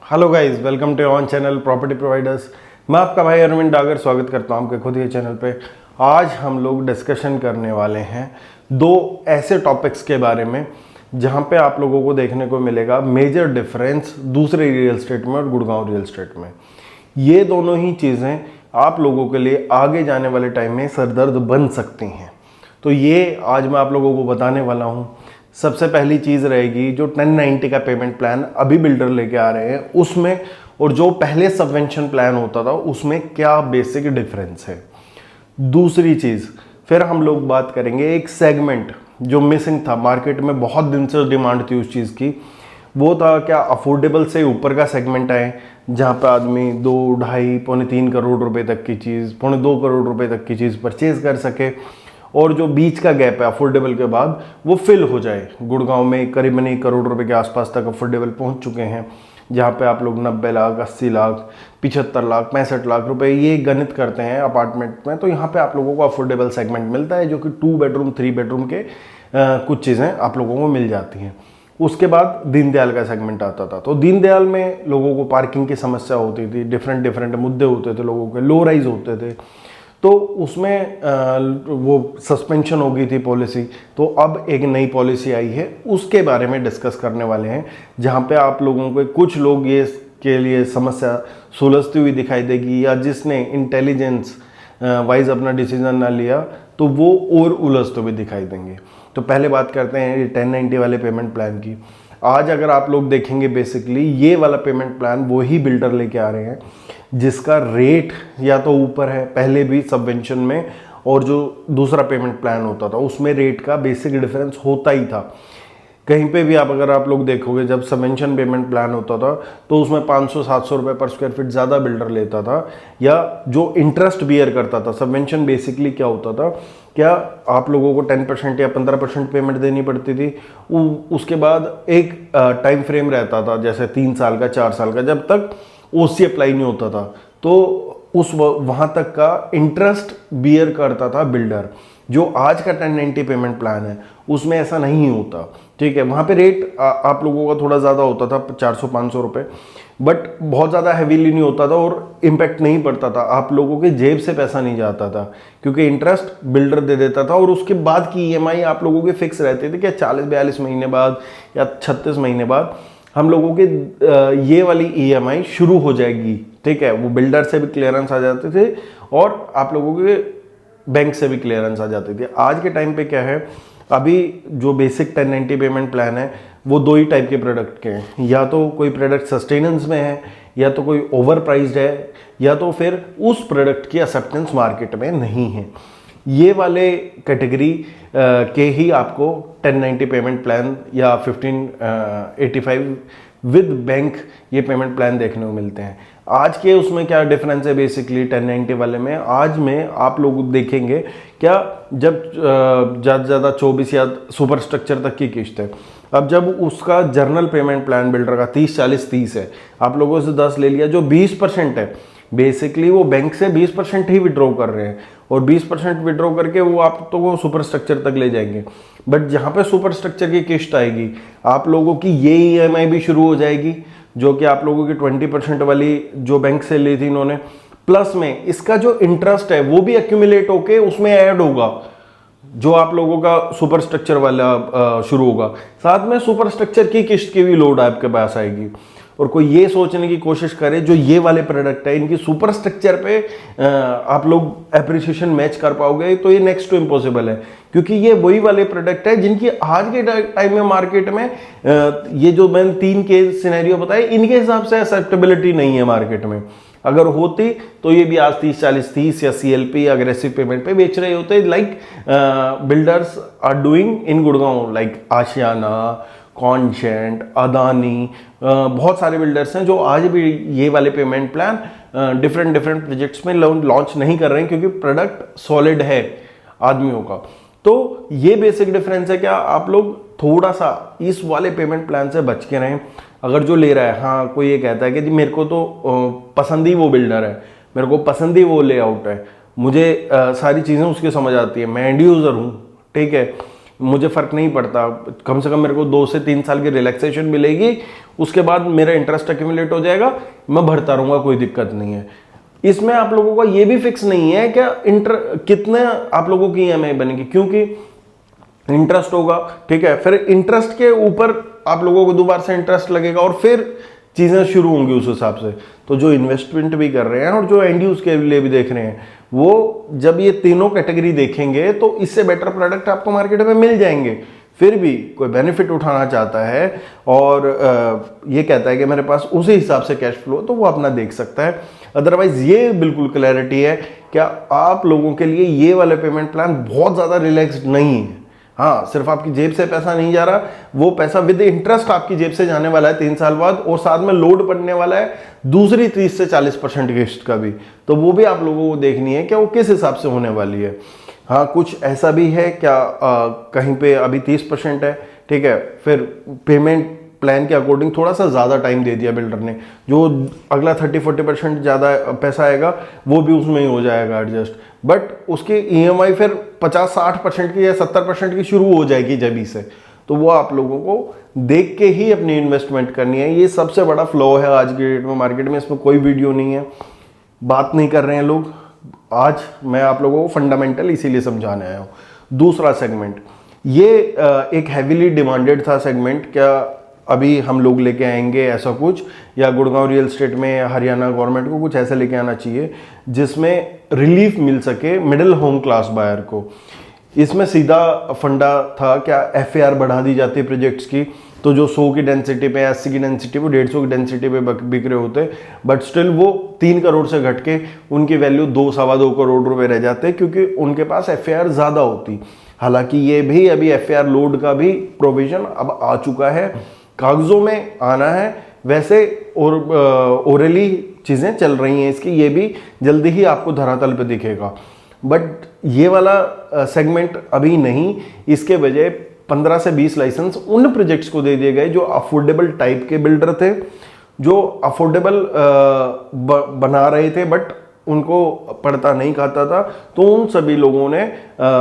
Hello guys, welcome to on channel property providers. मैं आपका भाई अरविंद डागर स्वागत करता हूं आपके खुद ही चैनल पे। आज हम लोग डिस्कशन करने वाले हैं दो ऐसे टॉपिक्स के बारे में जहां पे आप लोगों को देखने को मिलेगा मेजर डिफरेंस दूसरे रियल एस्टेट में और गुड़गांव रियल एस्टेट में। ये दोनों ही चीज़ें आप लोगों के लिए आगे जाने वाले टाइम में सरदर्द बन सकती हैं। तो ये आज मैं आप लोगों को बताने वाला हूँ। सबसे पहली चीज़ रहेगी जो 1090 का पेमेंट प्लान अभी बिल्डर लेके आ रहे हैं उसमें और जो पहले सबवेंशन प्लान होता था उसमें क्या बेसिक डिफरेंस है। दूसरी चीज़ फिर हम लोग बात करेंगे एक सेगमेंट जो मिसिंग था मार्केट में, बहुत दिन से डिमांड थी उस चीज़ की। वो था क्या अफोर्डेबल से ऊपर का सेगमेंट आए जहाँ पे आदमी 2, ढाई, पौने 3 करोड़ रुपए तक की चीज़, पौने 2 करोड़ रुपए तक की चीज़ परचेज कर सके और जो बीच का गैप है अफोर्डेबल के बाद वो फिल हो जाए। गुड़गांव में करीबन 1 करोड़ रुपए के आसपास तक अफोर्डेबल पहुंच चुके हैं, जहाँ पे आप लोग 90 लाख, 80 लाख, 75 लाख, 65 लाख रुपए ये गणित करते हैं अपार्टमेंट में। तो यहाँ पे आप लोगों को अफोर्डेबल सेगमेंट मिलता है जो कि 2 बेडरूम 3 बेडरूम के कुछ चीज़ें आप लोगों को मिल जाती हैं। उसके बाद दीनदयाल का सेगमेंट आता था। तो दीनदयाल में लोगों को पार्किंग की समस्या होती थी, डिफरेंट मुद्दे होते थे लोगों के, लो राइज होते थे। तो उसमें वो सस्पेंशन हो गई थी पॉलिसी। तो अब एक नई पॉलिसी आई है, उसके बारे में डिस्कस करने वाले हैं, जहां पे आप लोगों को कुछ लोग ये के लिए समस्या सुलझती हुई दिखाई देगी या जिसने इंटेलिजेंस वाइज अपना डिसीजन ना लिया तो वो और उलझते हुए दिखाई देंगे। तो पहले बात करते हैं 1090 वाले पेमेंट प्लान की। आज अगर आप लोग देखेंगे बेसिकली ये वाला पेमेंट प्लान वो ही बिल्डर लेके आ रहे हैं जिसका रेट या तो ऊपर है पहले भी सबवेंशन में, और जो दूसरा पेमेंट प्लान होता था उसमें रेट का बेसिक डिफरेंस होता ही था। कहीं पे भी अगर आप लोग देखोगे जब सबवेंशन पेमेंट प्लान होता था तो उसमें 500-700 रुपये पर स्क्वायर फीट ज़्यादा बिल्डर लेता था, या जो इंटरेस्ट बियर करता था। सबवेंशन बेसिकली क्या होता था, क्या आप लोगों को 10% या 15% पेमेंट देनी पड़ती थी। उसके बाद एक टाइम फ्रेम रहता था जैसे 3 साल का, 4 साल का, जब तक ओसी अप्लाई नहीं होता था तो उस वहाँ तक का इंटरेस्ट बियर करता था बिल्डर। जो आज का 1090 पेमेंट प्लान है उसमें ऐसा नहीं होता, ठीक है। वहाँ पे रेट आप लोगों का थोड़ा ज़्यादा होता था, 400-500 रुपये, बट बहुत ज़्यादा हैवीली नहीं होता था और इम्पैक्ट नहीं पड़ता था, आप लोगों के जेब से पैसा नहीं जाता था क्योंकि इंटरेस्ट बिल्डर दे देता था। और उसके बाद की ईएमआई आप लोगों के फिक्स रहते थे, क्या 40-42 महीने बाद या 36 महीने बाद हम लोगों के ये वाली ईएमआई शुरू हो जाएगी, ठीक है। वो बिल्डर से भी क्लियरेंस आ जाते थे और आप लोगों के बैंक से भी क्लियरेंस आ जाती थी। आज के टाइम पे क्या है, अभी जो बेसिक 1090 पेमेंट प्लान है वो 2 ही टाइप के प्रोडक्ट के हैं, या तो कोई प्रोडक्ट सस्टेनेंस में है, या तो कोई ओवर प्राइस्ड है, या तो फिर उस प्रोडक्ट की एक्सेप्टेंस मार्केट में नहीं है। ये वाले कैटेगरी के ही आपको 1090 पेमेंट प्लान या 1585 विद बैंक ये पेमेंट प्लान देखने को मिलते हैं। आज के उसमें क्या डिफरेंस है बेसिकली 1090 वाले में, आज में आप लोग देखेंगे क्या, जब ज़्यादा से ज़्यादा 24 या सुपर स्ट्रक्चर तक की किस्त है। अब जब उसका जर्नल पेमेंट प्लान बिल्डर का 30-40-30 है, आप लोगों से 10 ले लिया, जो 20% है बेसिकली वो बैंक से 20% ही विड्रॉ कर रहे हैं और 20% विड्रॉ करके वो आप तो वो सुपर स्ट्रक्चर तक ले जाएंगे। बट जहाँ पे सुपर स्ट्रक्चर की किस्त आएगी आप लोगों की ये ईएमआई भी शुरू हो जाएगी, जो कि आप लोगों की 20% वाली जो बैंक से ली थी इन्होंने, प्लस में इसका जो इंटरेस्ट है वो भी एक्यूमुलेट होके उसमें ऐड होगा, जो आप लोगों का सुपर स्ट्रक्चर वाला शुरू होगा। साथ में सुपर स्ट्रक्चर की किस्त की भी लोड आपके पास आएगी। और कोई ये सोचने की कोशिश करे जो ये वाले प्रोडक्ट है इनकी सुपर स्ट्रक्चर पे आप लोग एप्रिसिएशन मैच कर पाओगे, तो ये नेक्स्ट टू इम्पॉसिबल है, क्योंकि ये वही वाले प्रोडक्ट है जिनकी आज के टाइम में मार्केट में ये जो मैंने 3 केस सिनेरियो बताए इनके हिसाब से एक्सेप्टेबिलिटी नहीं है मार्केट में। अगर होती तो ये भी आज 30-40-30 या सीएलपी अग्रेसिव पेमेंट पे बेच रहे होते, like builders are doing in Gurgaon, like Ashiana, Conscient, Adani, बहुत सारे बिल्डर्स हैं जो आज भी ये वाले पेमेंट प्लान डिफरेंट प्रोजेक्ट्स में लॉन्च नहीं कर रहे हैं क्योंकि प्रोडक्ट सॉलिड है आदमियों का। तो ये बेसिक डिफरेंस है। क्या आप लोग थोड़ा सा इस वाले पेमेंट प्लान से बच के रहें। अगर जो ले रहा है, हाँ कोई ये कहता है कि जी मेरे को तो पसंद ही वो बिल्डर है, मेरे को पसंद ही वो लेआउट है, मुझे सारी चीज़ें उसकी समझ आती है, मैं एंड यूज़र हूँ, ठीक है, मुझे फ़र्क नहीं पड़ता, कम से कम मेरे को 2 से 3 साल की रिलैक्सेशन मिलेगी, उसके बाद मेरा इंटरेस्ट एक्यूमुलेट हो जाएगा, मैं भरता रहूँगा, कोई दिक्कत नहीं है। इसमें आप लोगों का ये भी फिक्स नहीं है क्या कितने आप लोगों की ईएमआई बनेगी, क्योंकि इंटरेस्ट होगा, ठीक है, फिर इंटरेस्ट के ऊपर आप लोगों को दोबारा से इंटरेस्ट लगेगा और फिर चीज़ें शुरू होंगी उस हिसाब से। तो जो इन्वेस्टमेंट भी कर रहे हैं और जो एंड यूज के लिए भी देख रहे हैं, वो जब ये तीनों कैटेगरी देखेंगे तो इससे बेटर प्रोडक्ट आपको मार्केट में मिल जाएंगे। फिर भी कोई बेनिफिट उठाना चाहता है और ये कहता है कि मेरे पास उसी हिसाब से कैश फ्लो, तो वो अपना देख सकता है। अदरवाइज ये बिल्कुल क्लैरिटी है क्या आप लोगों के लिए ये वाले पेमेंट प्लान बहुत ज़्यादा रिलैक्स्ड नहीं है। हाँ, सिर्फ आपकी जेब से पैसा नहीं जा रहा, वो पैसा विद इंटरेस्ट आपकी जेब से जाने वाला है 3 साल बाद, और साथ में लोड पड़ने वाला है दूसरी 30 से 40% किस्त का भी। तो वो भी आप लोगों को देखनी है कि वो किस हिसाब से होने वाली है। हाँ, कुछ ऐसा भी है क्या कहीं पे अभी 30% है, ठीक है, फिर पेमेंट प्लान के अकॉर्डिंग थोड़ा सा ज़्यादा टाइम दे दिया बिल्डर ने, जो अगला 30-40% ज़्यादा पैसा आएगा वो भी उसमें ही हो जाएगा एडजस्ट, बट उसकी ईएमआई फिर 50-60% की या 70% की शुरू हो जाएगी जब से। तो वो आप लोगों को देख के ही अपनी इन्वेस्टमेंट करनी है। ये सबसे बड़ा फ्लॉ है आज के डेट में मार्केट में, इसमें कोई वीडियो नहीं है, बात नहीं कर रहे हैं लोग। आज मैं आप लोगों को फंडामेंटल इसीलिए समझाने आया हूँ। दूसरा सेगमेंट, ये एक हैवीली डिमांडेड था सेगमेंट, क्या अभी हम लोग लेके आएंगे ऐसा कुछ, या गुड़गांव रियल एस्टेट में या हरियाणा गवर्नमेंट को कुछ ऐसा लेके आना चाहिए जिसमें रिलीफ मिल सके मिडिल होम क्लास बायर को। इसमें सीधा फंडा था क्या एफएआर बढ़ा दी जाती है प्रोजेक्ट्स की, तो जो 100 की डेंसिटी पे 80 की डेंसिटी पे 150 की डेंसिटी पे बिक रहे होते, बट स्टिल वो 3 करोड़ से घट के उनकी वैल्यू 2-2.25 करोड़ रुपए रह जाते क्योंकि उनके पास एफएआर ज़्यादा होती। हालांकि ये भी अभी एफएआर लोड का भी प्रोविजन अब आ चुका है, कागजों में आना है, वैसे और ओरली चीज़ें चल रही हैं इसकी, ये भी जल्दी ही आपको धरातल पे दिखेगा। बट ये वाला सेगमेंट अभी नहीं, इसके बजाय 15 से 20 लाइसेंस उन प्रोजेक्ट्स को दे दिए गए जो अफोर्डेबल टाइप के बिल्डर थे, जो अफोर्डेबल बना रहे थे बट उनको पड़ता नहीं खाता था, तो उन सभी लोगों ने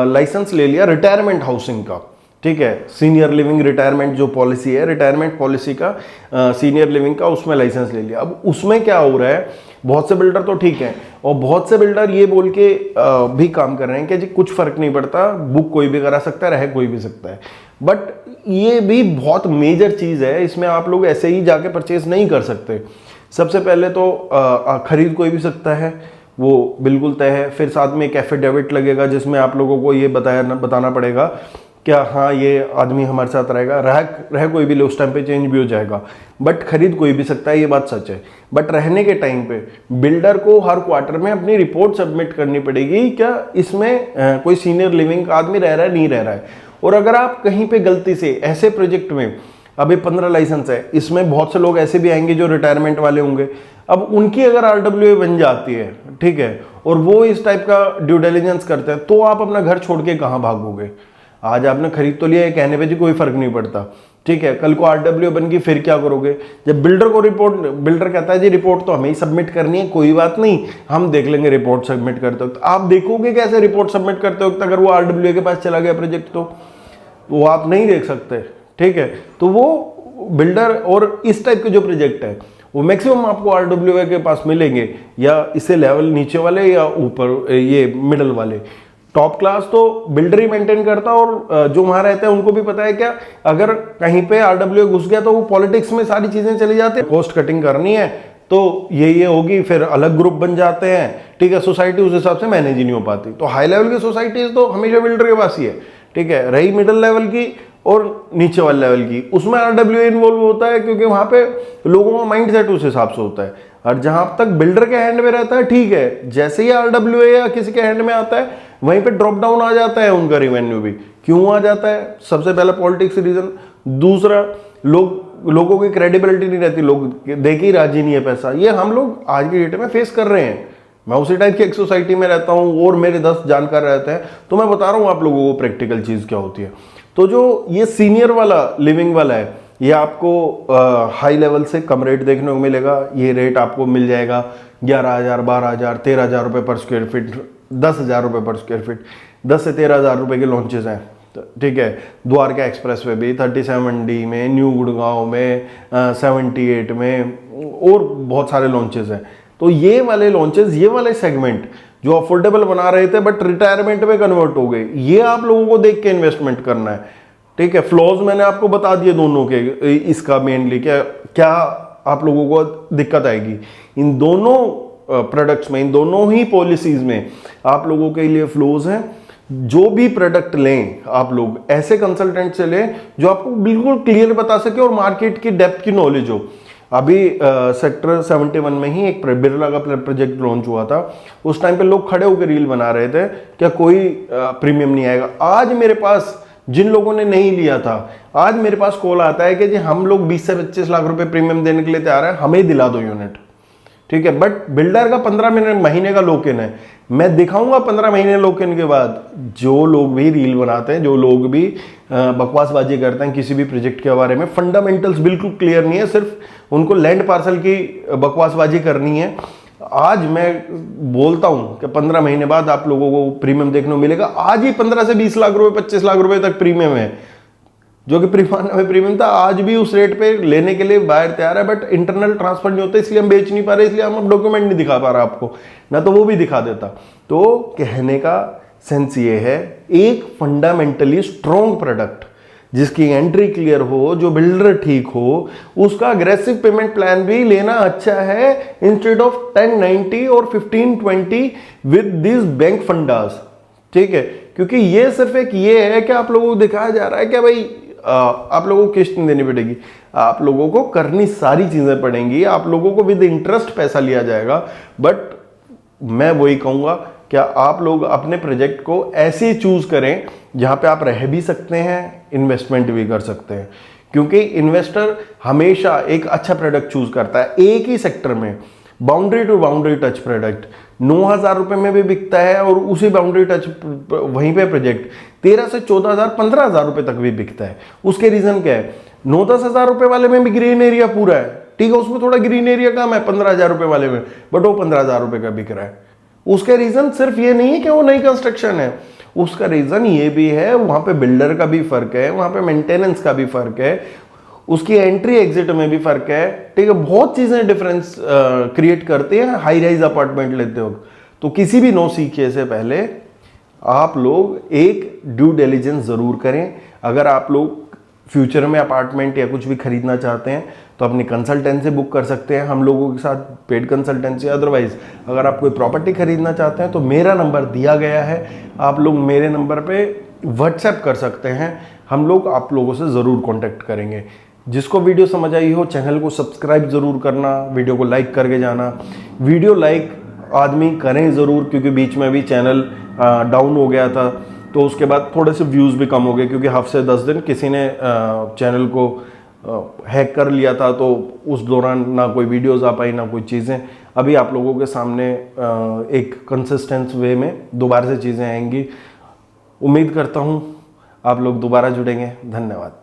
लाइसेंस ले लिया रिटायरमेंट हाउसिंग का, ठीक है, सीनियर लिविंग रिटायरमेंट जो पॉलिसी है, रिटायरमेंट पॉलिसी का सीनियर लिविंग का, उसमें लाइसेंस ले लिया। अब उसमें क्या हो रहा है, बहुत से बिल्डर तो ठीक है और बहुत से बिल्डर ये बोल के भी काम कर रहे हैं कि जी कुछ फर्क नहीं पड़ता, बुक कोई भी करा सकता है, रह कोई भी सकता है। बट ये भी बहुत मेजर चीज़ है, इसमें आप लोग ऐसे ही जाके परचेज नहीं कर सकते। सबसे पहले तो खरीद कोई भी सकता है, वो बिल्कुल तय है। फिर साथ में एक एफिडेविट लगेगा जिसमें आप लोगों को ये बताना पड़ेगा क्या हाँ ये आदमी हमारे साथ रहेगा, रह कोई भी ले, उस टाइम पे चेंज भी हो जाएगा, बट खरीद कोई भी सकता है, ये बात सच है। बट रहने के टाइम पे बिल्डर को हर क्वार्टर में अपनी रिपोर्ट सबमिट करनी पड़ेगी, क्या इसमें कोई सीनियर लिविंग का आदमी रह रहा है नहीं रह रहा है। और अगर आप कहीं पे गलती से ऐसे प्रोजेक्ट में, अभी 15 लाइसेंस है, इसमें बहुत से लोग ऐसे भी आएंगे जो रिटायरमेंट वाले होंगे, अब उनकी अगर आरडब्ल्यूए बन जाती है, ठीक है, और वो इस टाइप का ड्यू डिलिजेंस करते हैं, तो आप अपना घर छोड़ के कहाँ भागोगे। आज आपने खरीद तो लिया है, कहने पे जी कोई फर्क नहीं पड़ता, ठीक है, कल को आरडब्ल्यू बन गई फिर क्या करोगे। जब बिल्डर को बिल्डर कहता है जी रिपोर्ट तो हमें ही सबमिट करनी है, कोई बात नहीं हम देख लेंगे रिपोर्ट सबमिट करते वक्त, आप देखोगे कैसे रिपोर्ट सबमिट करते वक्त अगर वो आरडब्ल्यू के पास चला गया प्रोजेक्ट, तो वो आप नहीं देख सकते, ठीक है। तो वो बिल्डर और इस टाइप के जो प्रोजेक्ट है वो मैक्सिमम आपको आरडब्ल्यू के पास मिलेंगे, या इससे लेवल नीचे वाले या ऊपर ये मिडल वाले। टॉप क्लास तो बिल्डर ही मेंटेन करता, और जो वहां रहते हैं उनको भी पता है क्या अगर कहीं पे आरडब्ल्यू घुस गया तो वो पॉलिटिक्स में सारी चीजें चली जाती है, कॉस्ट कटिंग करनी है तो ये होगी, फिर अलग ग्रुप बन जाते हैं, ठीक है, सोसाइटी उस हिसाब से मैनेज ही नहीं हो पाती। तो हाई लेवल की सोसाइटीज तो हमेशा बिल्डर के पास ही है, ठीक है। रही मिडिल लेवल की और नीचे वाले लेवल की, उसमें आरडब्ल्यू इन्वॉल्व होता है क्योंकि वहां पे लोगों का माइंड सेट उस हिसाब से होता है। और जहां तक बिल्डर के हैंड में रहता है, ठीक है, जैसे ही आरडब्ल्यू या किसी के हैंड में आता है वहीं पे ड्रॉप डाउन आ जाता है उनका रेवेन्यू भी। क्यों आ जाता है? सबसे पहला पॉलिटिक्स रीजन, दूसरा लोगों की क्रेडिबिलिटी नहीं रहती, लोग दे के ही राजी नहीं है पैसा। ये हम लोग आज की डेट में फेस कर रहे हैं। मैं उसी टाइप की एक सोसाइटी में रहता हूँ और मेरे 10 जानकार रहते हैं, तो मैं बता रहा हूँ आप लोगों को प्रैक्टिकल चीज़ क्या होती है। तो जो ये सीनियर वाला लिविंग वाला है, ये आपको हाई लेवल से कम रेट देखने को मिलेगा। ये रेट आपको मिल जाएगा 11,000, 12,000, 13,000 रुपये पर स्क्वायर फीट, 10,000 रुपये पर स्क्वायर फीट, 10 से 13,000 रुपये के लॉन्चेस हैं, ठीक है, द्वारका एक्सप्रेस वे भी 37D में, न्यू गुड़गांव में, 78 में, और बहुत सारे लॉन्चेस हैं। तो ये वाले लॉन्चेस, ये वाले सेगमेंट जो अफोर्डेबल बना रहे थे बट रिटायरमेंट में कन्वर्ट हो गए, ये आप लोगों को देख के इन्वेस्टमेंट करना है। ठीक है, फ्लॉज मैंने आपको बता दिए दोनों के, इसका मेनली क्या क्या आप लोगों को दिक्कत आएगी इन दोनों प्रोडक्ट्स में, इन दोनों ही पॉलिसीज में आप लोगों के लिए फ्लोज हैं। जो भी प्रोडक्ट लें आप लोग ऐसे कंसल्टेंट से लें जो आपको बिल्कुल क्लियर बता सके और मार्केट की डेप्थ की नॉलेज हो। अभी सेक्टर 71 में ही एक बिरला का प्रोजेक्ट लॉन्च हुआ था, उस टाइम पे लोग खड़े होकर रील बना रहे थे क्या कोई प्रीमियम नहीं आएगा। आज मेरे पास जिन लोगों ने नहीं लिया था, आज मेरे पास कॉल आता है कि जी हम लोग 20 से 25 लाख रुपए प्रीमियम देने के लिए तैयार है, हमें दिला दो यूनिट। ठीक है, बट बिल्डर का 15 महीने का लॉक इन है। मैं दिखाऊंगा 15 महीने लॉक इन के बाद जो लोग भी रील बनाते हैं, जो लोग भी बकवासबाजी करते हैं किसी भी प्रोजेक्ट के बारे में, फंडामेंटल्स बिल्कुल क्लियर नहीं है, सिर्फ उनको लैंड पार्सल की बकवासबाजी करनी है। आज मैं बोलता हूं कि 15 महीने बाद आप लोगों को प्रीमियम देखने को मिलेगा। आज ही 15 से 20 लाख रुपए, 25 लाख रुपए तक प्रीमियम है, जो कि प्रीमियम था। आज भी उस रेट पे लेने के लिए बायर तैयार है, बट इंटरनल ट्रांसफर नहीं होता, इसलिए हम बेच नहीं पा रहे, इसलिए हम डॉक्यूमेंट नहीं दिखा पा रहा आपको, ना तो वो भी दिखा देता। तो कहने का सेंस ये है, एक फंडामेंटली स्ट्रॉन्ग प्रोडक्ट जिसकी एंट्री क्लियर हो, जो बिल्डर ठीक हो, उसका अग्रेसिव पेमेंट प्लान भी लेना अच्छा है इंस्टेड ऑफ 1090 और 1520 विद दिस बैंक फंडास। ठीक है, क्योंकि ये सिर्फ एक ये है कि आप लोगों को दिखाया जा रहा है कि भाई आप लोगों को किस्त नहीं देनी पड़ेगी, आप लोगों को करनी सारी चीजें पड़ेंगी, आप लोगों को विद इंटरेस्ट पैसा लिया जाएगा। बट मैं वही कहूंगा क्या आप लोग अपने प्रोजेक्ट को ऐसे चूज करें जहां पे आप रह भी सकते हैं, इन्वेस्टमेंट भी कर सकते हैं, क्योंकि इन्वेस्टर हमेशा एक अच्छा प्रोडक्ट चूज करता है। एक ही सेक्टर में boundary to boundary touch product 9,000 रुपए में भी बिकता है, और उसी बाउंड्री टच वहीं पे प्रोजेक्ट 13 से 14,000 15,000 रुपए तक भी बिकता है। उसके रीजन क्या है? 9-10 हजार रुपए वाले में भी ग्रीन एरिया पूरा है, ठीक है, उसमें थोड़ा ग्रीन एरिया कम है 15,000 रुपए वाले में, बट वो 15,000 रुपए का बिक रहा है। उसका रीजन सिर्फ ये नहीं है कि वो नई कंस्ट्रक्शन है, उसका रीजन ये भी है वहां पे बिल्डर का भी फर्क है, वहां पे मेंटेनेंस का भी फर्क है, उसकी एंट्री एग्जिट में भी फर्क है। ठीक है, बहुत चीजें डिफरेंस क्रिएट करते हैं हाई राइज अपार्टमेंट लेते हो। तो किसी भी नो सीखे से पहले आप लोग एक ड्यू डिलिजेंस जरूर करें। अगर आप लोग फ्यूचर में अपार्टमेंट या कुछ भी खरीदना चाहते हैं तो अपनी कंसल्टेंसी बुक कर सकते हैं हम लोगों के साथ, पेड कंसल्टेंसी। अदरवाइज अगर आप कोई प्रॉपर्टी खरीदना चाहते हैं तो मेरा नंबर दिया गया है, आप लोग मेरे नंबर पे व्हाट्सएप कर सकते हैं, हम लोग आप लोगों से ज़रूर कॉन्टेक्ट करेंगे। जिसको वीडियो समझ आई हो चैनल को सब्सक्राइब ज़रूर करना, वीडियो को लाइक करके जाना। वीडियो लाइक आदमी करें ज़रूर, क्योंकि बीच में भी चैनल डाउन हो गया था, तो उसके बाद थोड़े से व्यूज़ भी कम हो गए, क्योंकि हफ्ते 10 दिन किसी ने चैनल को हैक कर लिया था, तो उस दौरान ना कोई वीडियोज़ आ पाई ना कोई चीज़ें। अभी आप लोगों के सामने एक कंसिस्टेंट वे में दोबारा से चीज़ें आएंगी। उम्मीद करता हूँ आप लोग दोबारा जुड़ेंगे। धन्यवाद।